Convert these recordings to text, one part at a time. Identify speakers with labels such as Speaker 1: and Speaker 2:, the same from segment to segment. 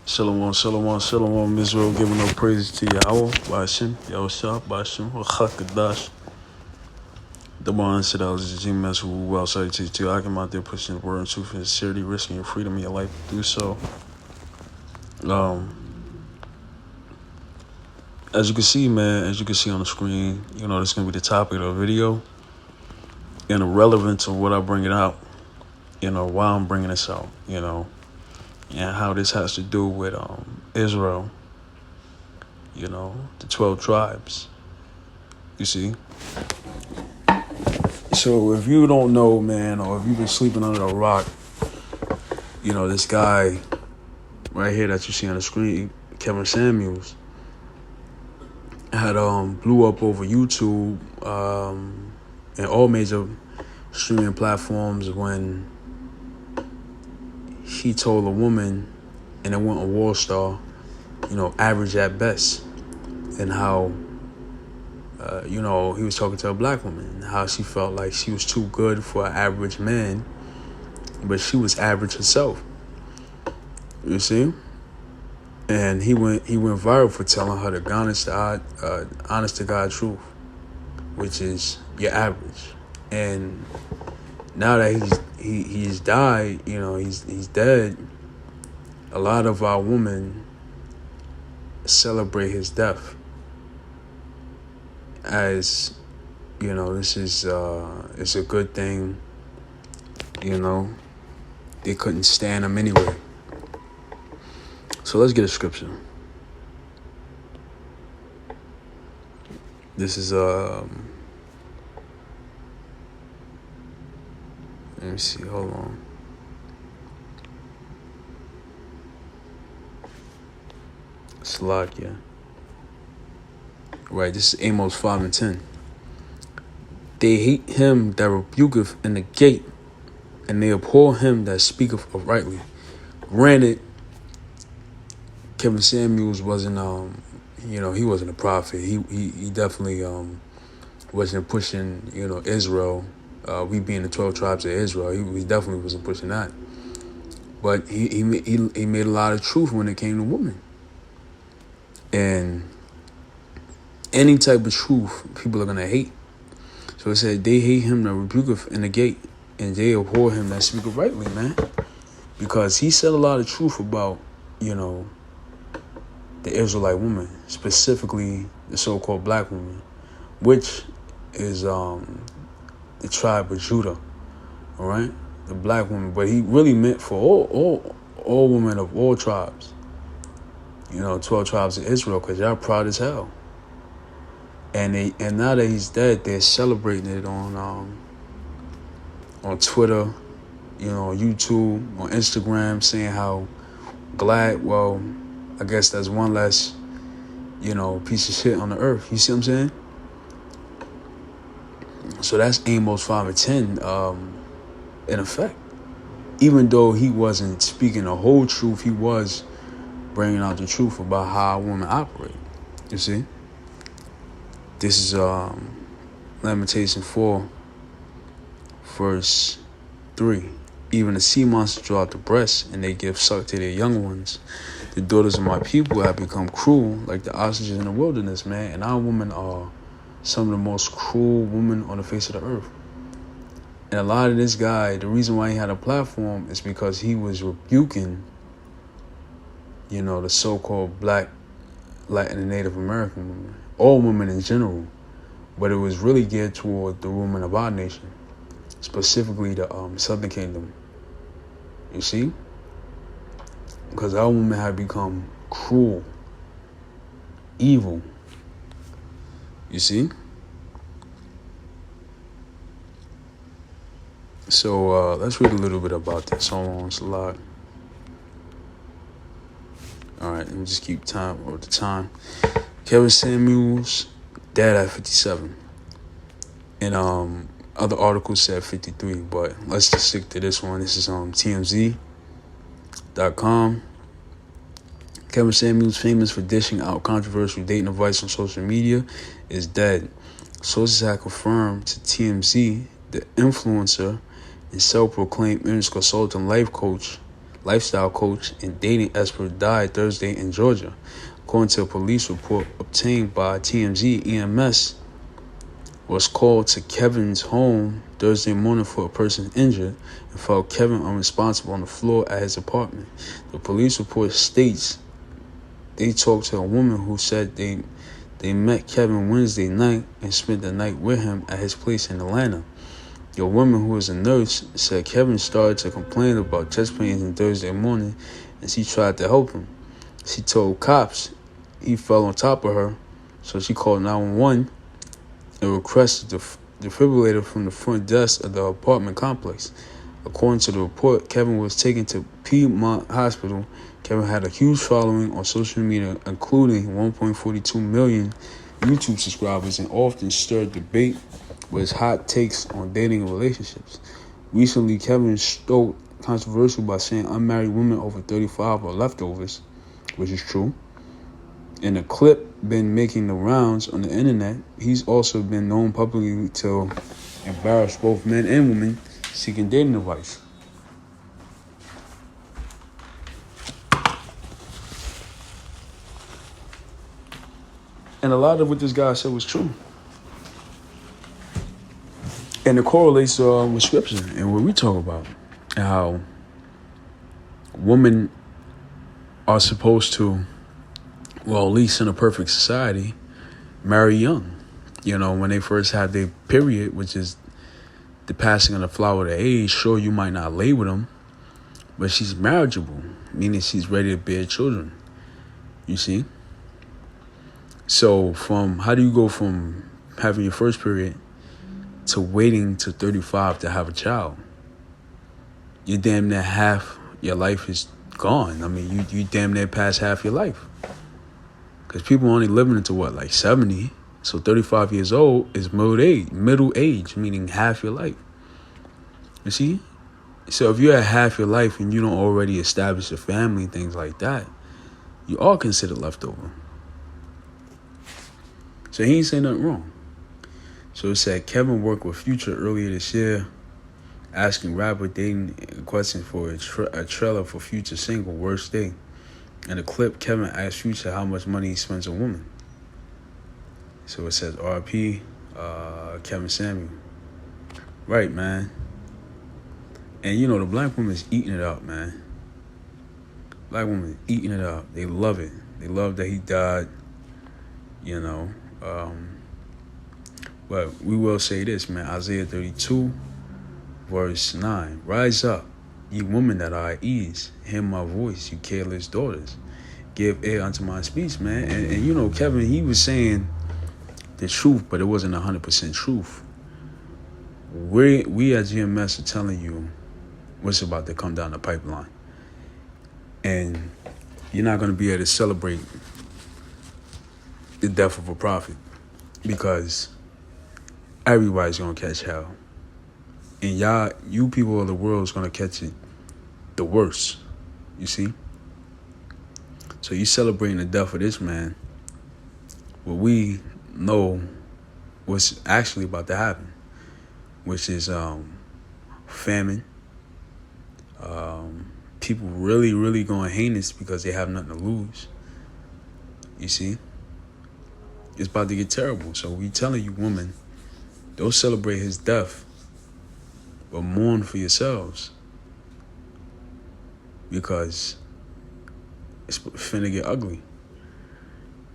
Speaker 1: Shalom, shalom, shalom, Israel, giving no praises to Yahweh, Bashim, Yahushua, Bashim, Chakadash. The bond said I was a Amos who well started to you. I came out there pushing the word and truth and sincerity, risking your freedom and your life to do so. As you can see, man, as you can see on the screen, this is going to be the topic of the video and the relevance of what I bring it out, why I'm bringing this out, and how this has to do with Israel, the 12 tribes, you see. So if you don't know, man, or if you've been sleeping under a rock, this guy right here that you see on the screen, Kevin Samuels, had blew up over YouTube and all major streaming platforms when he told a woman, and it went on Wall Star, average at best, and how he was talking to a black woman, how she felt like she was too good for an average man, but she was average herself. You see? And he went viral for telling her the honest to God truth, which is you're average. And now that he's died, he's dead, a lot of our women celebrate his death as, this is it's a good thing. They couldn't stand him anyway. So let's get a scripture. This is let me see, hold on. Slovakia. Right, this is Amos 5 and 10. They hate him that rebuketh in the gate, and they abhor him that speaketh uprightly. Granted, Kevin Samuels wasn't he wasn't a prophet. He definitely wasn't pushing, Israel, we being the 12 tribes of Israel. He definitely wasn't pushing that. But he made a lot of truth when it came to women. And any type of truth, people are going to hate. So it said, they hate him that rebuketh in the gate, and they abhor him that speaketh rightly, man. Because he said a lot of truth about, the Israelite woman, specifically the so-called black woman, which is the tribe of Judah, all right? The black woman. But he really meant for all women of all tribes, 12 tribes of Israel, because y'all proud as hell. And now that he's dead, they're celebrating it on Twitter, on YouTube, on Instagram, saying how glad, well, I guess that's one less, piece of shit on the earth. You see what I'm saying? So that's Amos 5 and 10 in effect. Even though he wasn't speaking the whole truth, he was bringing out the truth about how women operate. You see? This is Lamentation 4, verse 3. Even the sea monsters draw out the breast, and they give suck to their young ones. The daughters of my people have become cruel, like the ostriches in the wilderness, man. And our women are some of the most cruel women on the face of the earth. And a lot of this guy, the reason why he had a platform is because he was rebuking, the so-called black, Latin, and Native American women. All women in general. But it was really geared toward the women of our nation, specifically the Southern Kingdom. You see? Because our women have become cruel, evil. You see? So let's read a little bit about this. Hold on, it's a lot. All right, let me just keep time over the time. Kevin Samuels, dead at 57. And other articles said 53, but let's just stick to this one. This is TMZ.com. Kevin Samuels, famous for dishing out controversial dating advice on social media, is dead. Sources have confirmed to TMZ the influencer and self-proclaimed image consultant life coach lifestyle coach, and dating expert, died Thursday in Georgia. According to a police report obtained by TMZ, EMS was called to Kevin's home Thursday morning for a person injured and found Kevin unresponsible on the floor at his apartment. The police report states they talked to a woman who said they met Kevin Wednesday night and spent the night with him at his place in Atlanta. The woman, who is a nurse, said Kevin started to complain about chest pains on Thursday morning and she tried to help him. She told cops he fell on top of her, so she called 911 and requested the defibrillator from the front desk of the apartment complex. According to the report, Kevin was taken to Piedmont Hospital. Kevin had a huge following on social media, including 1.42 million YouTube subscribers, and often stirred debate with his hot takes on dating and relationships. Recently, Kevin stoked controversial by saying unmarried women over 35 are leftovers, which is true. In a clip been making the rounds on the internet, he's also been known publicly to embarrass both men and women seeking dating advice. And a lot of what this guy said was true. And it correlates with scripture and what we talk about, and how women are supposed to, well, at least in a perfect society, marry young. You know, when they first have their period, which is the passing of the flower of the age. Sure, you might not lay with them, but she's marriageable, meaning she's ready to bear children. You see? So how do you go from having your first period to waiting to 35 to have a child? You're damn near half your life is gone. I mean, you damn near past half your life. Because people are only living into what, like 70? So 35 years old is middle age, meaning half your life. You see? So if you're at half your life and you don't already establish a family and things like that, you are considered leftover. So he ain't saying nothing wrong. So it said Kevin worked with Future earlier this year, asking rapper dating questions for a trailer for Future single, Worst Day. In the clip, Kevin asked Future how much money he spends on women. So it says RP, Kevin Samuel. Right, man. And you know, the black woman's eating it up, man. Black woman eating it up. They love it. They love that he died, you know. But we will say this, man. Isaiah 32, verse 9. Rise up, ye women that are at ease. Hear my voice, you careless daughters. Give ear unto my speech, man. And you know, Kevin, he was saying the truth, but it wasn't 100% truth. We at GMS are telling you what's about to come down the pipeline. And you're not going to be able to celebrate the death of a prophet, because everybody's going to catch hell. And you people of the world is going to catch it the worst. You see? So you celebrating the death of this man. Well, we know what's actually about to happen, which is famine. People really, really going heinous because they have nothing to lose. You see? It's about to get terrible. So we telling you, women, don't celebrate his death, but mourn for yourselves, because it's finna get ugly.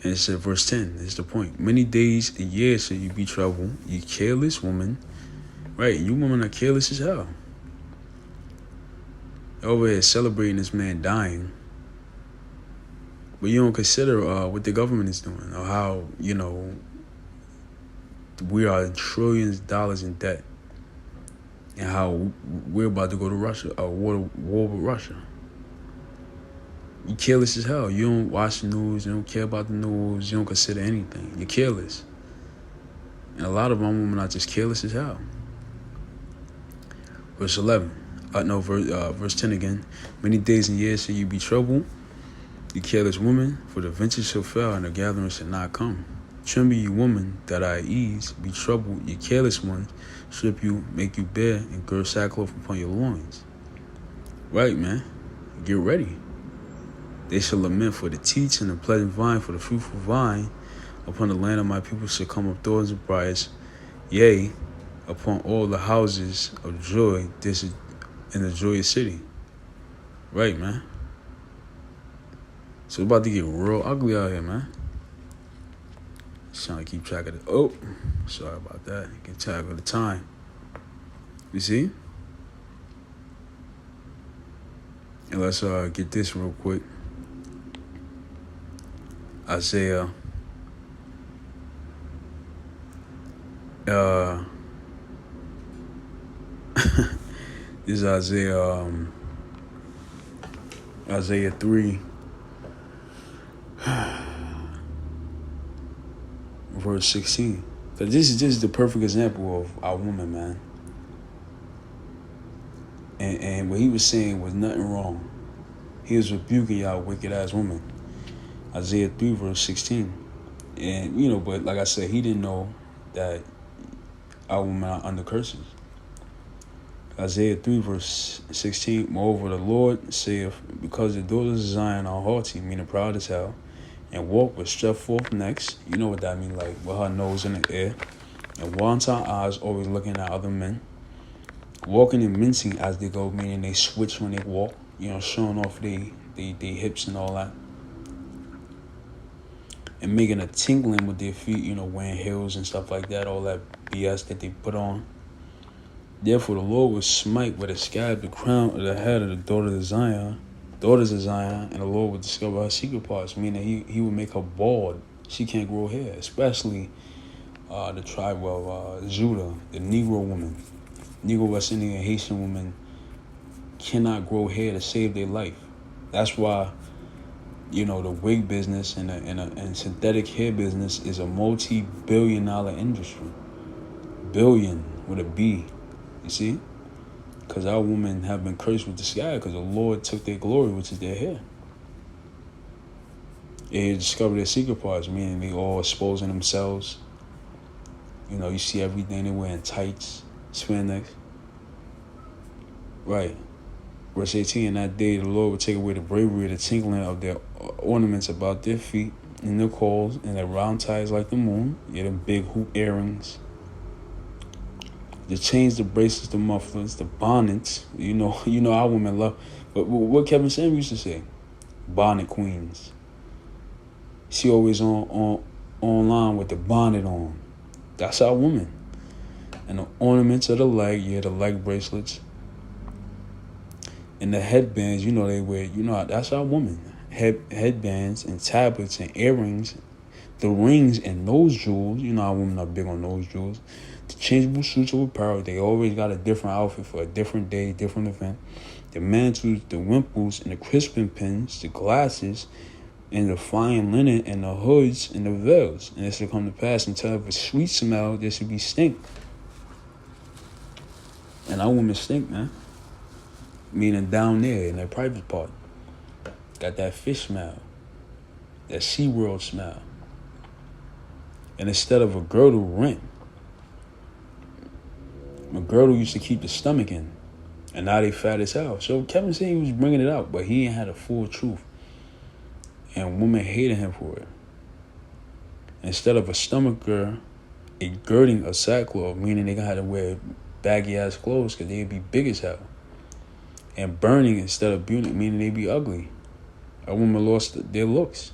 Speaker 1: And it said, verse 10, is the point. Many days and years shall you be troubled, you careless woman. Right, you women are careless as hell. Over here celebrating this man dying, but you don't consider what the government is doing, or how, you know, we are trillions of dollars in debt, and how we're about to go to Russia, a war with Russia. You careless as hell. You don't watch the news. You don't care about the news. You don't consider anything. You're careless. And a lot of our women are just careless as hell. Verse 11. Verse 10 again. Many days and years shall you be troubled, you careless woman, for the vintage shall fail and the gathering shall not come. Tremble, you woman that are at ease, be troubled, you careless ones, strip you, make you bare, and gird sackcloth upon your loins. Right, man. get ready. They shall lament for the teach and the pleasant vine, for the fruitful vine. Upon the land of my people shall come up thorns and briars. Yea, upon all the houses of joy, this is in the joyous city. Right, man. So it's about to get real ugly out here, man. Just trying to keep track of it. Oh, sorry about that. Get track of the time. You see? And let's get this real quick. Isaiah. This is Isaiah 3, verse 16. So this is just the perfect example of our woman, man. And what he was saying was nothing wrong. He was rebuking y'all wicked ass woman. Isaiah 3, verse 16. And, but like I said, he didn't know that our women are under curses. Isaiah 3, verse 16. Moreover, the Lord saith, because the daughters of Zion are haughty, meaning proud as hell, and walk with stretched forth necks. You know what that means, like with her nose in the air, and wanton eyes, always looking at other men, walking and mincing as they go, meaning they switch when they walk, showing off they hips and all that, and making a tingling with their feet, wearing heels and stuff like that, all that BS that they put on. Therefore the Lord will smite with a scab the crown of the head of the daughters of Zion, and the Lord will discover her secret parts, meaning he will make her bald. She can't grow hair, especially the tribe of Judah, the Negro woman. Negro, West Indian, Haitian women cannot grow hair to save their life. That's why, the wig business and synthetic hair business is a multi-billion-dollar industry. Billion with a B. You see? Because our women have been cursed with the sky because the Lord took their glory, which is their hair. They discovered their secret parts, meaning they all exposing themselves. You see everything. They're wearing tights, spandex. Right. Verse 18, in that day the Lord will take away the bravery, the tinkling of their ornaments about their feet, and their calls, and their round ties like the moon, them big hoop earrings, the chains, the bracelets, the mufflers, the bonnets. Our women love. But what Kevin Samuels used to say, bonnet queens. She always online with the bonnet on. That's our woman. And the ornaments of the leg, the leg bracelets. And the headbands, they wear, that's our woman. Headbands and tablets and earrings, the rings and nose jewels. Our women are big on nose jewels. The changeable suits of apparel, they always got a different outfit for a different day, different event. The mantles, the wimples, and the crisping pins, the glasses, and the fine linen, and the hoods, and the veils. And it shall come to pass, until of a sweet smell, there should be stink. And our women stink, man. Meaning down there in their private part. Got that fish smell. That SeaWorld smell. And instead of a girdle rent, a girdle used to keep the stomach in. And now they fat as hell. So Kevin said he was bringing it out, but he ain't had a full truth. And women hated him for it. Instead of a stomach girl, a girding of sackcloth, meaning they had to wear baggy ass clothes because they'd be big as hell. And burning instead of beauty, meaning they'd be ugly. A woman lost their looks.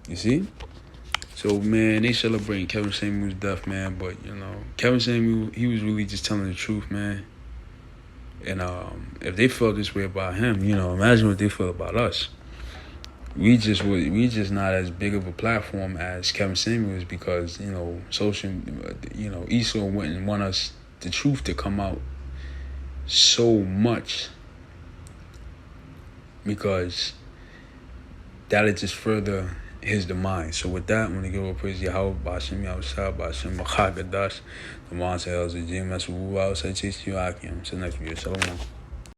Speaker 1: You see? So, man, they celebrating Kevin Samuel's death, man. But, Kevin Samuel, he was really just telling the truth, man. And if they felt this way about him, imagine what they feel about us. We just not as big of a platform as Kevin Samuel is because, social, Esau wouldn't want us, the truth to come out so much because that'll just further his demise. So with that, I'm going to give a praise to Yahweh, Ba'ashem Yahushua, Ba'ashem Machagadash, the Monte Elza, GMS, Wu, I'll say, Chase you, Akim. So next video, Shalom.